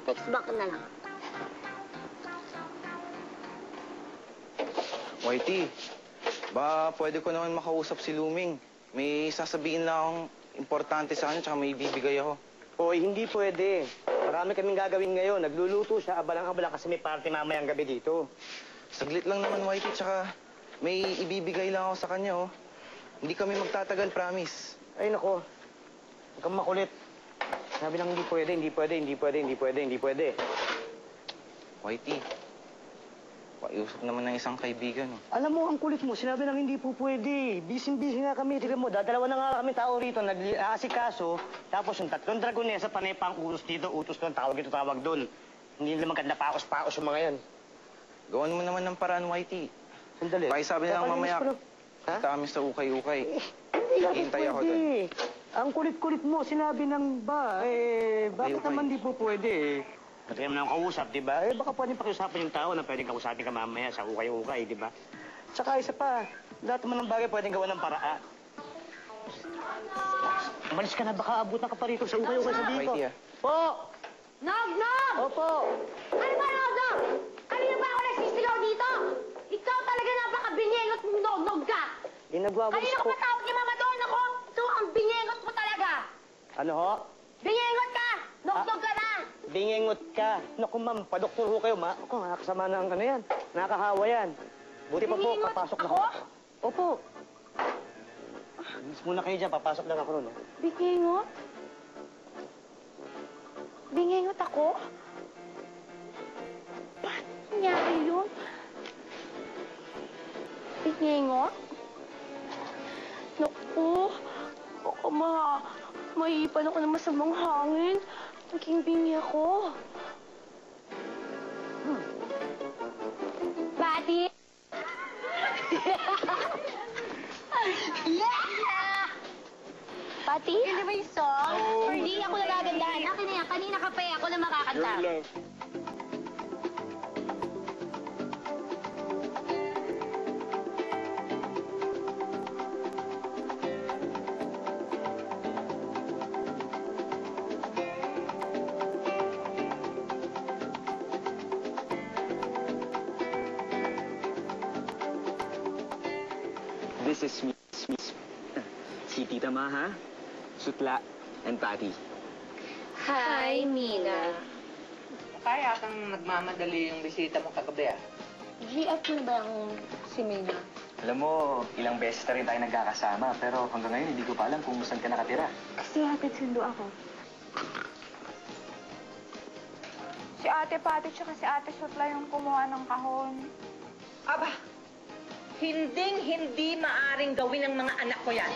text back na lang. Whitey, ba pwede ko naman makausap si Luming. May sasabihin lang akong importante sa kanya, tsaka may ibibigay ako. Hoy, hindi pwede. Marami kaming gagawin ngayon. Nagluluto siya, abalang-abala kasi may party mamayang gabi dito. Saglit lang naman, Whitey, tsaka may ibibigay lang ako sa kanya, oh. Hindi kami magtatagal, promise. Ay, nako. Huwag kang makulit. Sabi lang, hindi pwede, hindi pwede, hindi pwede, hindi pwede, hindi pwede. Whitey, pakiusap naman ng isang kaibigan, oh. Alam mo, ang kulit mo. Sinabi lang hindi po pwede. Busy-busy nga kami. Tignan mo, dadalawa na nga kami tao rito. Nag-aasikaso. Tapos yung 3 dragonesa, panay pang utos dito, utos doon, tawag ito, tawag doon. Hindi naman maganda paos-paos yung mga yan. Gawan mo naman ng paraan, Whitey. Sandali. Pakisabi na lang mamaya. Ha? Kita kami sa ukay-ukay. Hindi nga Hintay ako pwede. doon. Ang kulit-kulit mo, sinabi ng ba, bakit Okay. naman di po pwede? Pati naman ang kausap, di ba? Baka pwedeng pakiusapan yung tao na pwedeng kausapin ka mamaya sa ukay-ukay, di ba? Tsaka isa pa, lahat naman ng bagay pwedeng gawa ng paraan. Umalis ka na, baka abutan ka pa rito sa ukay-ukay sa dito. Whitey, ah. Po! Nog! Opo! Ano ba, Nog? Kanina ba ako nagsisigaw dito? Ikaw talaga napaka-binyengot mong nog ka! Ginagwawalis Kanina ko po. patawag ni Mama doon ako! Ito ang binyengot mo talaga! Ano ho? Binyengot ka! Nog ka na! Bingengot ka. Naku ma'am, padoktor ho kayo, ma. Ako, nakakasama na ang ano yan. Nakakahawa yan. Buti pa po, Bingengot papasok na ako? Opo. Miss muna kayo dyan, papasok lang ako ron. Binyengot? Binyengot ako? Paano nangyari yun? Binyengot? Naku, baka maiipan ako ng masamang hangin. Naging bingi ako. Buddy? Pati? Hindi ba yung song? Hindi ako nagagandahan. Akin na yan. Kanina ka pa eh. Ako na makakanta. This is si Tita Maha, Sutla, and Patty. Hi, Mina. Kaya kang nagmamadali yung bisita mo kagabi, ah. GF mo na ba ang si Mina? Alam mo, ilang beses na rin tayo nagkakasama, pero hanggang ngayon hindi ko pa alam kung saan ka nakatira. Kasi hatid sundo ako. Si Ate Pati tsaka si Ate Sutla yung kumuha ng kahon. Aba, hinding-hindi maaring gawin ng mga anak ko yan.